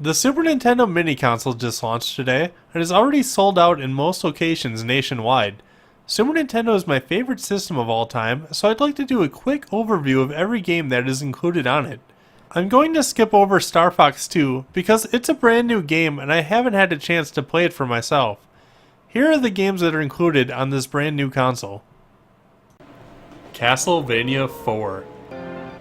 The Super Nintendo Mini Console just launched today and is already sold out in most locations nationwide. Super Nintendo is my favorite system of all time, so I'd like to do a quick overview of every game that is included on it. I'm going to skip over Star Fox 2 because it's a brand new game and I haven't had a chance to play it for myself. Here are the games that are included on this brand new console. Castlevania IV.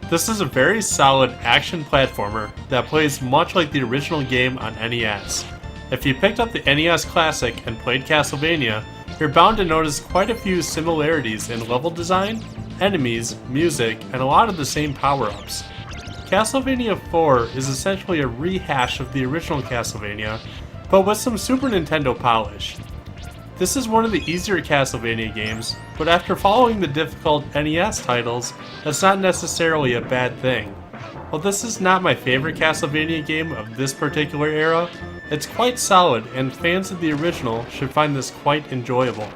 This is a very solid action platformer that plays much like the original game on NES. If you picked up the NES Classic and played Castlevania, you're bound to notice quite a few similarities in level design, enemies, music, and a lot of the same power-ups. Castlevania IV is essentially a rehash of the original Castlevania, but with some Super Nintendo polish. This is one of the easier Castlevania games, but after following the difficult NES titles, that's not necessarily a bad thing. While this is not my favorite Castlevania game of this particular era, it's quite solid and fans of the original should find this quite enjoyable.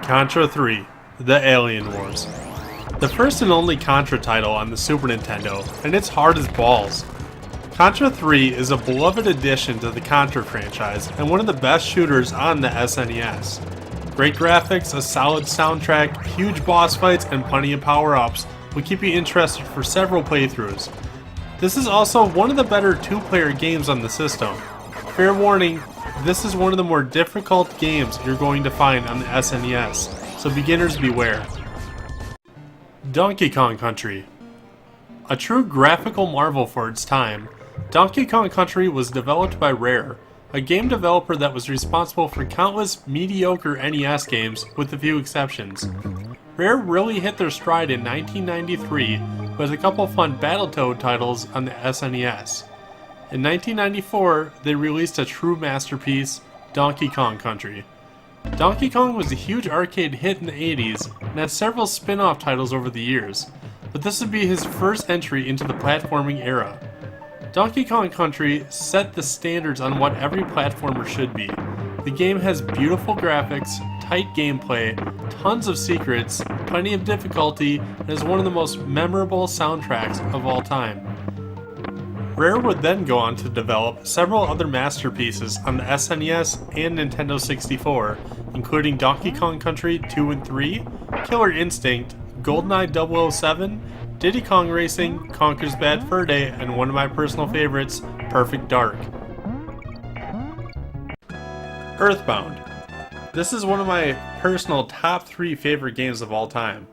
Contra III: The Alien Wars. The first and only Contra title on the Super Nintendo, and it's hard as balls. Contra 3 is a beloved addition to the Contra franchise and one of the best shooters on the SNES. Great graphics, a solid soundtrack, huge boss fights, and plenty of power-ups will keep you interested for several playthroughs. This is also one of the better two-player games on the system. Fair warning, this is one of the more difficult games you're going to find on the SNES, so beginners beware. Donkey Kong Country. A true graphical marvel for its time, Donkey Kong Country was developed by Rare, a game developer that was responsible for countless mediocre NES games with a few exceptions. Rare really hit their stride in 1993 with a couple fun Battletoad titles on the SNES. In 1994, they released a true masterpiece, Donkey Kong Country. Donkey Kong was a huge arcade hit in the 80s and had several spin-off titles over the years, but this would be his first entry into the platforming era. Donkey Kong Country set the standards on what every platformer should be. The game has beautiful graphics, tight gameplay, tons of secrets, plenty of difficulty, and is one of the most memorable soundtracks of all time. Rare would then go on to develop several other masterpieces on the SNES and Nintendo 64, including Donkey Kong Country 2 and 3, Killer Instinct, GoldenEye 007, Diddy Kong Racing, Conker's Bad Fur Day, and one of my personal favorites, Perfect Dark. Earthbound. This is one of my personal top 3 favorite games of all time.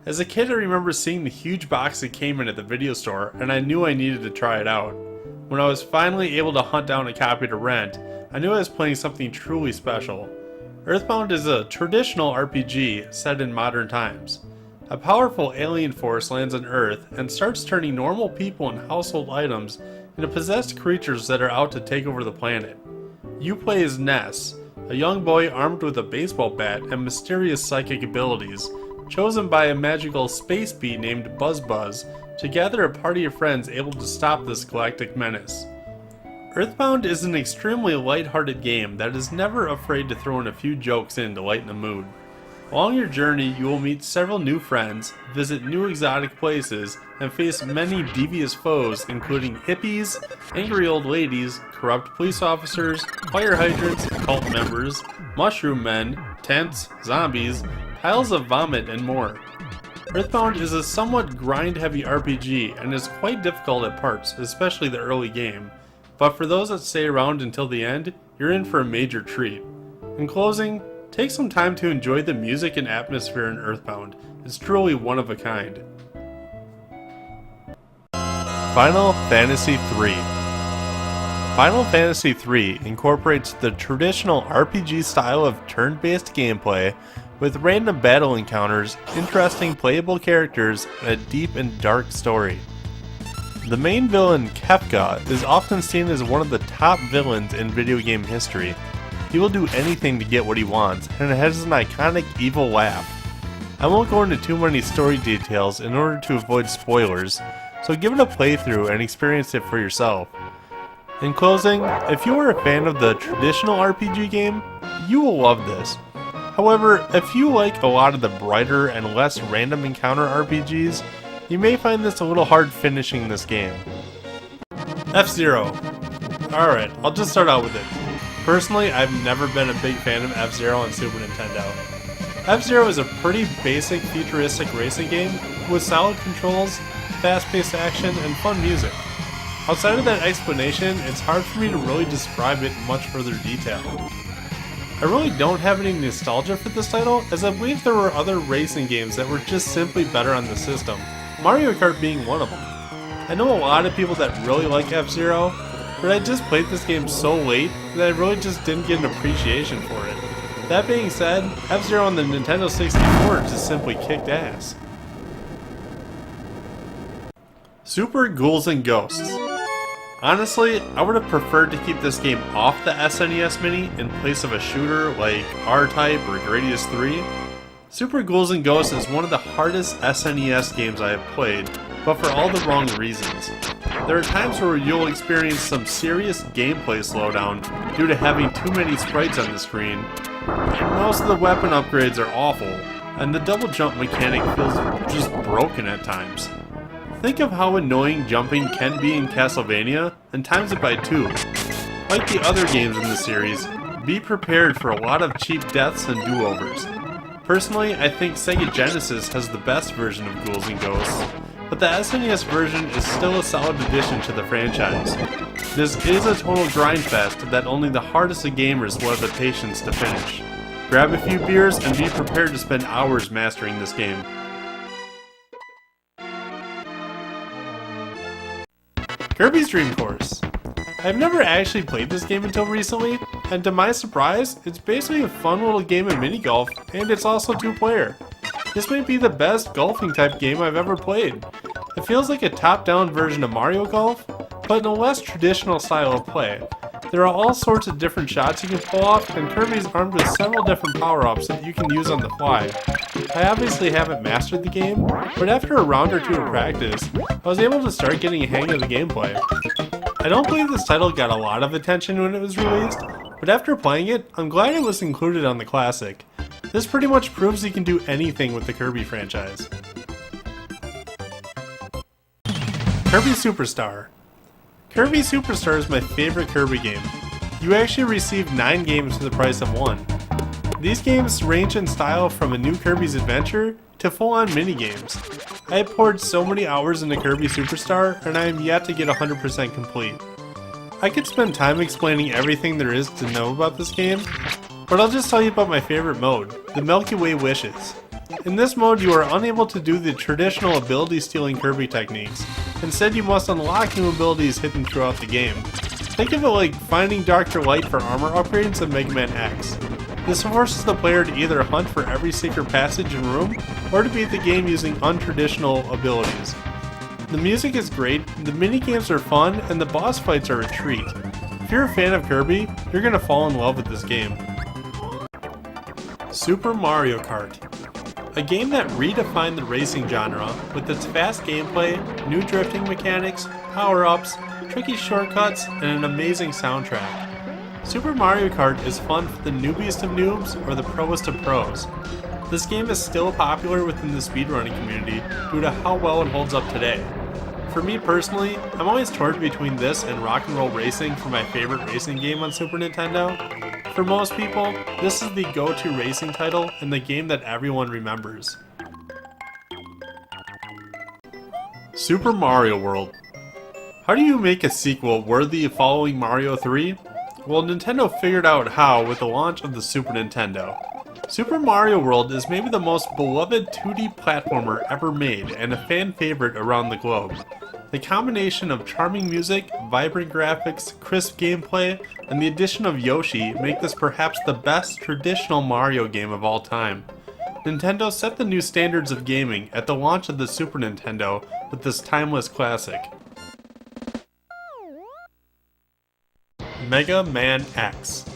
As a kid, I remember seeing the huge box that came in at the video store, and I knew I needed to try it out. When I was finally able to hunt down a copy to rent, I knew I was playing something truly special. Earthbound is a traditional RPG set in modern times. A powerful alien force lands on Earth and starts turning normal people and household items into possessed creatures that are out to take over the planet. You play as Ness, a young boy armed with a baseball bat and mysterious psychic abilities, chosen by a magical space bee named Buzz to gather a party of friends able to stop this galactic menace. Earthbound is an extremely lighthearted game that is never afraid to throw in a few jokes in to lighten the mood. Along your journey, you will meet several new friends, visit new exotic places, and face many devious foes including hippies, angry old ladies, corrupt police officers, fire hydrants, cult members, mushroom men, tents, zombies, piles of vomit, and more. Earthbound is a somewhat grind-heavy RPG and is quite difficult at parts, especially the early game, but for those that stay around until the end, you're in for a major treat. In closing, take some time to enjoy the music and atmosphere in Earthbound. It's truly one of a kind. Final Fantasy III. Final Fantasy III incorporates the traditional RPG style of turn-based gameplay with random battle encounters, interesting playable characters, and a deep and dark story. The main villain, Kefka, is often seen as one of the top villains in video game history. He will do anything to get what he wants, and has an iconic evil laugh. I won't go into too many story details in order to avoid spoilers, so give it a playthrough and experience it for yourself. In closing, if you are a fan of the traditional RPG game, you will love this. However, if you like a lot of the brighter and less random encounter RPGs, you may find this a little hard finishing this game. FZero. Alright, I'll just start out with it. Personally, I've never been a big fan of FZero on Super Nintendo. FZero is a pretty basic futuristic racing game with solid controls, fast-paced action, and fun music. Outside of that explanation, it's hard for me to really describe it in much further detail. I really don't have any nostalgia for this title, as I believe there were other racing games that were just simply better on the system, Mario Kart being one of them. I know a lot of people that really like F-Zero, but I just played this game so late that I really just didn't get an appreciation for it. That being said, F-Zero on the Nintendo 64 just simply kicked ass. Super Ghouls and Ghosts. Honestly, I would have preferred to keep this game off the SNES Mini in place of a shooter like R-Type or Gradius 3. Super Ghouls and Ghosts is one of the hardest SNES games I have played, but for all the wrong reasons. There are times where you'll experience some serious gameplay slowdown due to having too many sprites on the screen, and most of the weapon upgrades are awful, and the double jump mechanic feels just broken at times. Think of how annoying jumping can be in Castlevania, and times it by 2. Like the other games in the series, be prepared for a lot of cheap deaths and do-overs. Personally, I think Sega Genesis has the best version of Ghouls and Ghosts, but the SNES version is still a solid addition to the franchise. This is a total grindfest that only the hardest of gamers will have the patience to finish. Grab a few beers and be prepared to spend hours mastering this game. Kirby's Dream Course. I've never actually played this game until recently, and to my surprise, it's basically a fun little game of mini golf, and it's also 2-player. This might be the best golfing type game I've ever played. It feels like a top-down version of Mario Golf, but in a less traditional style of play. There are all sorts of different shots you can pull off, and Kirby's armed with several different power-ups that you can use on the fly. I obviously haven't mastered the game, but after a round or two of practice, I was able to start getting a hang of the gameplay. I don't believe this title got a lot of attention when it was released, but after playing it, I'm glad it was included on the Classic. This pretty much proves you can do anything with the Kirby franchise. Kirby Superstar. Kirby Superstar is my favorite Kirby game. You actually receive 9 games for the price of 1. These games range in style from a new Kirby's Adventure to full-on mini-games. I have poured so many hours into Kirby Superstar, and I am yet to get 100% complete. I could spend time explaining everything there is to know about this game, but I'll just tell you about my favorite mode, the Milky Way Wishes. In this mode, you are unable to do the traditional ability-stealing Kirby techniques. Instead, you must unlock new abilities hidden throughout the game. Think of it like finding Dr. Light for armor upgrades in Mega Man X. This forces the player to either hunt for every secret passage and room, or to beat the game using untraditional abilities. The music is great, the minigames are fun, and the boss fights are a treat. If you're a fan of Kirby, you're gonna fall in love with this game. Super Mario Kart. A game that redefined the racing genre with its fast gameplay, new drifting mechanics, power-ups, tricky shortcuts, and an amazing soundtrack. Super Mario Kart is fun for the newbiest of noobs or the proest of pros. This game is still popular within the speedrunning community due to how well it holds up today. For me personally, I'm always torn between this and Rock and Roll Racing for my favorite racing game on Super Nintendo. For most people, this is the go-to racing title and the game that everyone remembers. Super Mario World. How do you make a sequel worthy of following Mario 3? Well, Nintendo figured out how with the launch of the Super Nintendo. Super Mario World is maybe the most beloved 2D platformer ever made and a fan favorite around the globe. The combination of charming music, vibrant graphics, crisp gameplay, and the addition of Yoshi make this perhaps the best traditional Mario game of all time. Nintendo set the new standards of gaming at the launch of the Super Nintendo with this timeless classic. Mega Man X.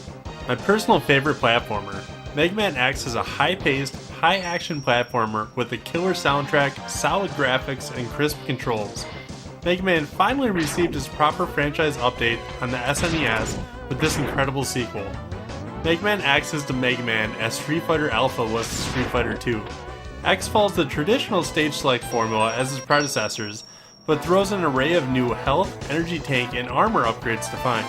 My personal favorite platformer. Mega Man X is a high-paced, high-action platformer with a killer soundtrack, solid graphics, and crisp controls. Mega Man finally received its proper franchise update on the SNES with this incredible sequel. Mega Man X is to Mega Man as Street Fighter Alpha was to Street Fighter II. X follows the traditional stage select formula as its predecessors, but throws an array of new health, energy tank, and armor upgrades to find.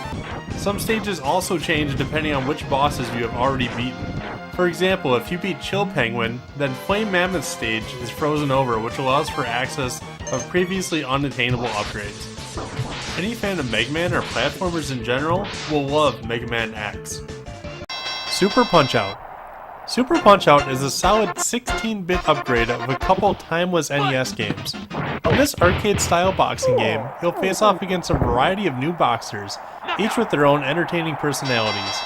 Some stages also change depending on which bosses you have already beaten. For example, if you beat Chill Penguin, then Flame Mammoth stage is frozen over, which allows for access of previously unattainable upgrades. Any fan of Mega Man or platformers in general will love Mega Man X. Super Punch-Out! Super Punch-Out is a solid 16-bit upgrade of a couple timeless NES games. In this arcade-style boxing game, you'll face off against a variety of new boxers, each with their own entertaining personalities.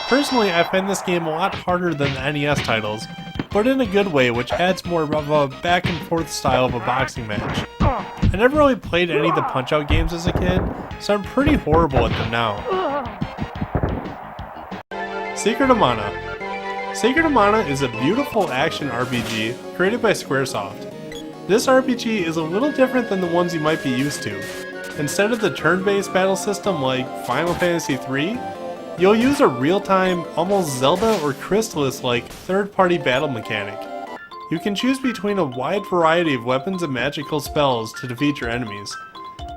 Personally, I find this game a lot harder than the NES titles, but in a good way, which adds more of a back-and-forth style of a boxing match. I never really played any of the Punch-Out games as a kid, so I'm pretty horrible at them now. Secret of Mana. Secret of Mana is a beautiful action RPG created by Squaresoft. This RPG is a little different than the ones you might be used to. Instead of the turn-based battle system like Final Fantasy III, you'll use a real-time, almost Zelda or Crystalis-like third-party battle mechanic. You can choose between a wide variety of weapons and magical spells to defeat your enemies.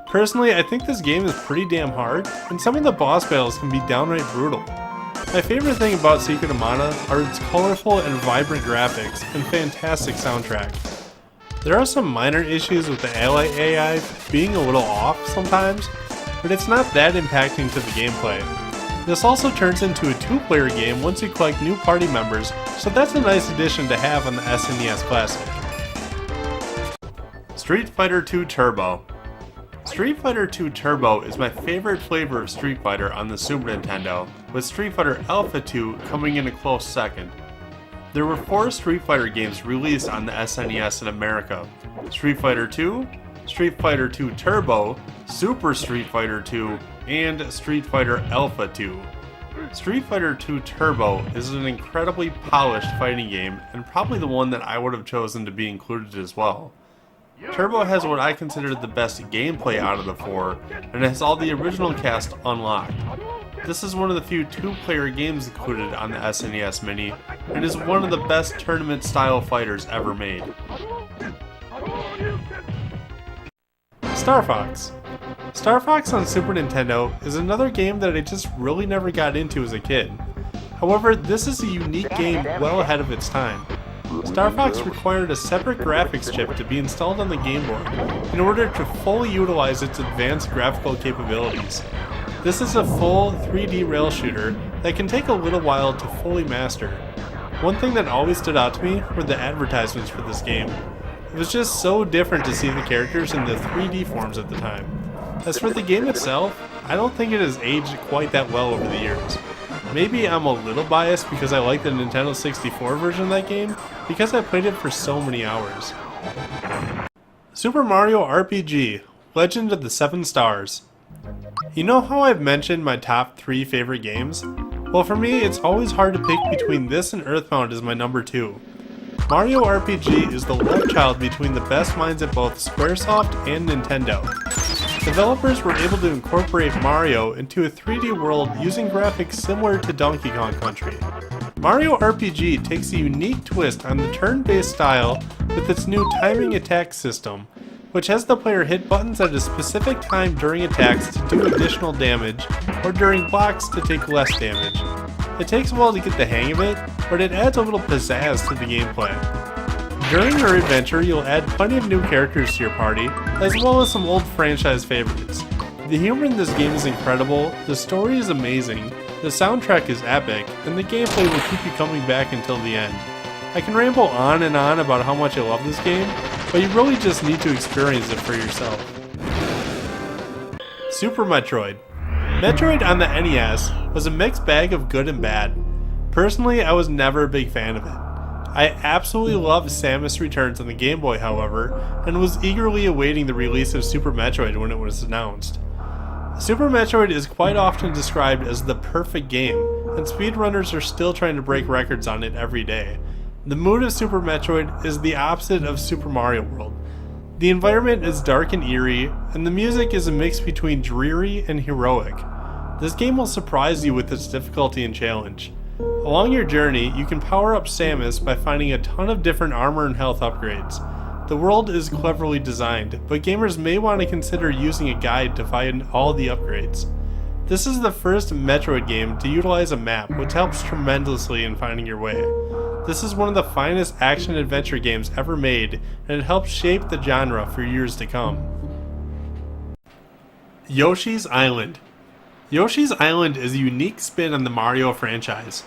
Personally, I think this game is pretty damn hard, and some of the boss battles can be downright brutal. My favorite thing about Secret of Mana are its colorful and vibrant graphics and fantastic soundtrack. There are some minor issues with the ally AI being a little off sometimes, but it's not that impacting to the gameplay. This also turns into a 2-player game once you collect new party members, so that's a nice addition to have on the SNES Classic. Street Fighter II Turbo. Street Fighter II Turbo is my favorite flavor of Street Fighter on the Super Nintendo, with Street Fighter Alpha 2 coming in a close second. There were 4 Street Fighter games released on the SNES in America: Street Fighter II, Street Fighter II Turbo, Super Street Fighter II, and Street Fighter Alpha 2. Street Fighter II Turbo is an incredibly polished fighting game, and probably the one that I would have chosen to be included as well. Turbo has what I consider the best gameplay out of the 4, and has all the original cast unlocked. This is one of the few 2-player games included on the SNES Mini, and is one of the best tournament-style fighters ever made. Star Fox. Star Fox on Super Nintendo is another game that I just really never got into as a kid. However, this is a unique game well ahead of its time. Star Fox required a separate graphics chip to be installed on the Game Boy in order to fully utilize its advanced graphical capabilities. This is a full 3D rail shooter that can take a little while to fully master. One thing that always stood out to me were the advertisements for this game. It was just so different to see the characters in the 3D forms at the time. As for the game itself, I don't think it has aged quite that well over the years. Maybe I'm a little biased because I like the Nintendo 64 version of that game, because I played it for so many hours. Super Mario RPG: Legend of the Seven Stars. You know how I've mentioned my top 3 favorite games? Well, for me, it's always hard to pick between this and Earthbound as my number 2. Mario RPG is the love child between the best minds at both Squaresoft and Nintendo. Developers were able to incorporate Mario into a 3D world using graphics similar to Donkey Kong Country. Mario RPG takes a unique twist on the turn-based style with its new timing attack system, which has the player hit buttons at a specific time during attacks to do additional damage, or during blocks to take less damage. It takes a while to get the hang of it, but it adds a little pizzazz to the gameplay. During your adventure, you'll add plenty of new characters to your party, as well as some old franchise favorites. The humor in this game is incredible, the story is amazing, the soundtrack is epic, and the gameplay will keep you coming back until the end. I can ramble on and on about how much I love this game, but you really just need to experience it for yourself. Super Metroid. Metroid on the NES was a mixed bag of good and bad. Personally, I was never a big fan of it. I absolutely loved Samus Returns on the Game Boy, however, and was eagerly awaiting the release of Super Metroid when it was announced. Super Metroid is quite often described as the perfect game, and speedrunners are still trying to break records on it every day. The mood of Super Metroid is the opposite of Super Mario World. The environment is dark and eerie, and the music is a mix between dreary and heroic. This game will surprise you with its difficulty and challenge. Along your journey, you can power up Samus by finding a ton of different armor and health upgrades. The world is cleverly designed, but gamers may want to consider using a guide to find all the upgrades. This is the first Metroid game to utilize a map, which helps tremendously in finding your way. This is one of the finest action-adventure games ever made, and it helps shape the genre for years to come. Yoshi's Island. Yoshi's Island is a unique spin on the Mario franchise.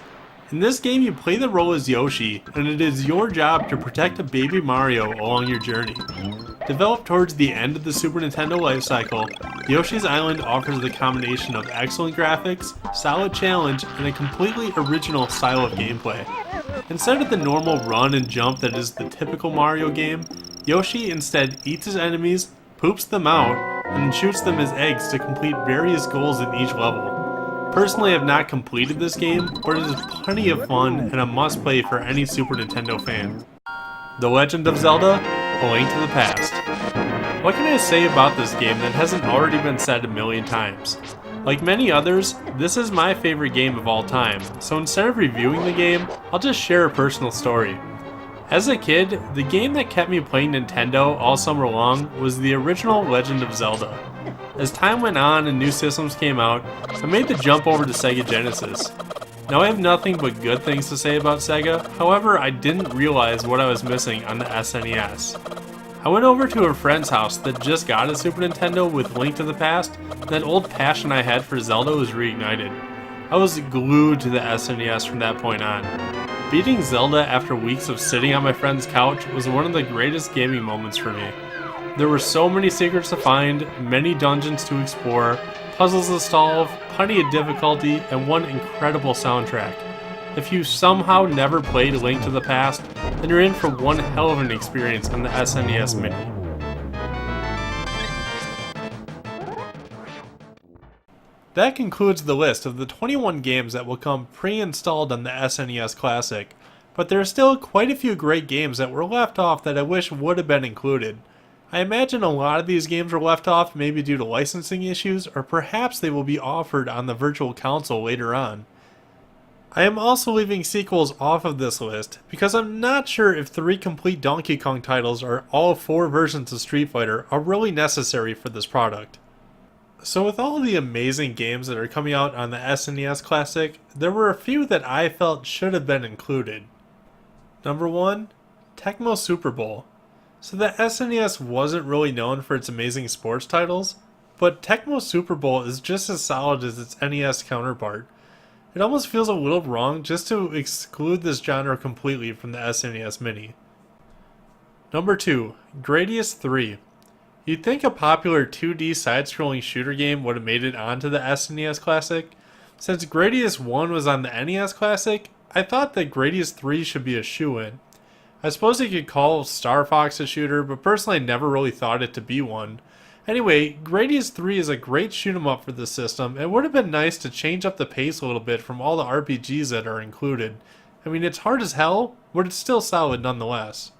In this game, you play the role as Yoshi, and it is your job to protect a baby Mario along your journey. Developed towards the end of the Super Nintendo lifecycle, Yoshi's Island offers the combination of excellent graphics, solid challenge, and a completely original style of gameplay. Instead of the normal run and jump that is the typical Mario game, Yoshi instead eats his enemies, poops them out, and then shoots them as eggs to complete various goals in each level. Personally, I have not completed this game, but it is plenty of fun and a must-play for any Super Nintendo fan. The Legend of Zelda: A Link to the Past. What can I say about this game that hasn't already been said a million times? Like many others, this is my favorite game of all time, so instead of reviewing the game, I'll just share a personal story. As a kid, the game that kept me playing Nintendo all summer long was the original Legend of Zelda. As time went on and new systems came out, I made the jump over to Sega Genesis. Now I have nothing but good things to say about Sega, however I didn't realize what I was missing on the SNES. I went over to a friend's house that just got a Super Nintendo with Link to the Past, and that old passion I had for Zelda was reignited. I was glued to the SNES from that point on. Beating Zelda after weeks of sitting on my friend's couch was one of the greatest gaming moments for me. There were so many secrets to find, many dungeons to explore, puzzles to solve, plenty of difficulty, and one incredible soundtrack. If you somehow never played Link to the Past, then you're in for one hell of an experience on the SNES Mini. That concludes the list of the 21 games that will come pre-installed on the SNES Classic, but there are still quite a few great games that were left off that I wish would have been included. I imagine a lot of these games were left off maybe due to licensing issues, or perhaps they will be offered on the Virtual Console later on. I am also leaving sequels off of this list, because I'm not sure if 3 complete Donkey Kong titles or all 4 versions of Street Fighter are really necessary for this product. So with all the amazing games that are coming out on the SNES Classic, there were a few that I felt should have been included. Number 1, Tecmo Super Bowl. So the SNES wasn't really known for its amazing sports titles, but Tecmo Super Bowl is just as solid as its NES counterpart. It almost feels a little wrong just to exclude this genre completely from the SNES Mini. Number 2, Gradius 3. You'd think a popular 2D side-scrolling shooter game would have made it onto the SNES Classic. Since Gradius 1 was on the NES Classic, I thought that Gradius 3 should be a shoo-in. I suppose you could call Star Fox a shooter, but personally I never really thought it to be one. Anyway, Gradius 3 is a great shoot 'em up for this system, and it would have been nice to change up the pace a little bit from all the RPGs that are included. I mean, it's hard as hell, but it's still solid nonetheless.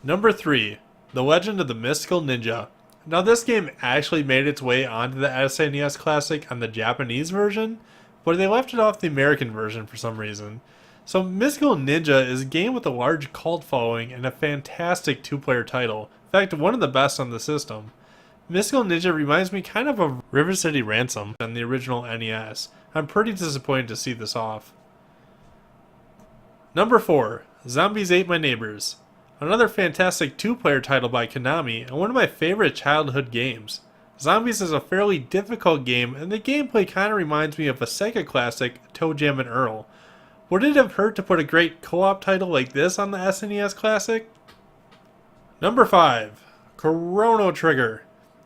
Number 3, The Legend of the Mystical Ninja. Now this game actually made its way onto the SNES Classic on the Japanese version, but they left it off the American version for some reason. So Mystical Ninja is a game with a large cult following and a fantastic 2-player title. In fact, one of the best on the system. Mystical Ninja reminds me kind of River City Ransom on the original NES. I'm pretty disappointed to see this off. Number 4, Zombies Ate My Neighbors. Another fantastic 2-player title by Konami and one of my favorite childhood games. Zombies is a fairly difficult game and the gameplay kind of reminds me of a Sega classic, Toe Jam and Earl. Would it have hurt to put a great co-op title like this on the SNES Classic? Number 5, Chrono Trigger.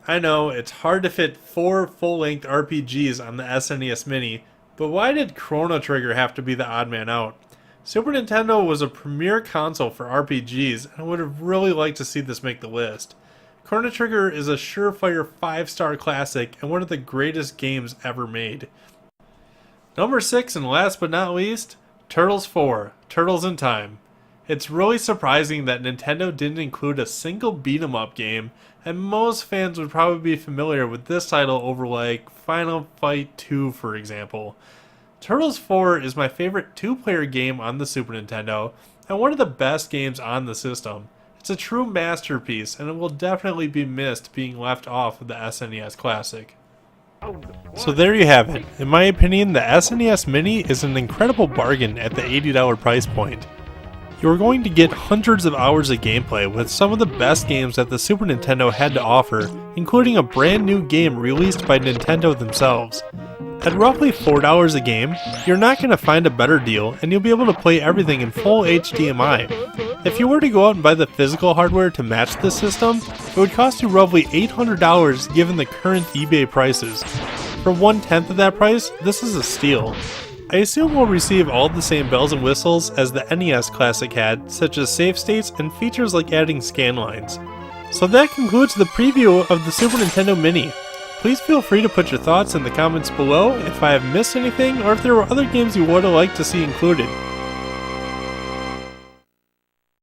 I know, it's hard to fit 4 full-length RPGs on the SNES Mini, but why did Chrono Trigger have to be the odd man out? Super Nintendo was a premier console for RPGs, and I would have really liked to see this make the list. Chrono Trigger is a surefire 5-star classic and one of the greatest games ever made. Number 6, and last but not least, Turtles 4, Turtles in Time. It's really surprising that Nintendo didn't include a single beat-em-up game, and most fans would probably be familiar with this title over like Final Fight 2 for example. Turtles 4 is my favorite 2-player game on the Super Nintendo, and one of the best games on the system. It's a true masterpiece, and it will definitely be missed being left off of the SNES Classic. So there you have it. In my opinion, the SNES Mini is an incredible bargain at the $80 price point. You are going to get hundreds of hours of gameplay with some of the best games that the Super Nintendo had to offer, including a brand new game released by Nintendo themselves. At roughly $4 a game, you're not going to find a better deal, and you'll be able to play everything in full HDMI. If you were to go out and buy the physical hardware to match this system, it would cost you roughly $800 given the current eBay prices. For 1/10 of that price, this is a steal. I assume we'll receive all the same bells and whistles as the NES Classic had, such as save states and features like adding scan lines. So that concludes the preview of the Super Nintendo Mini. Please feel free to put your thoughts in the comments below if I have missed anything or if there were other games you would have liked to see included.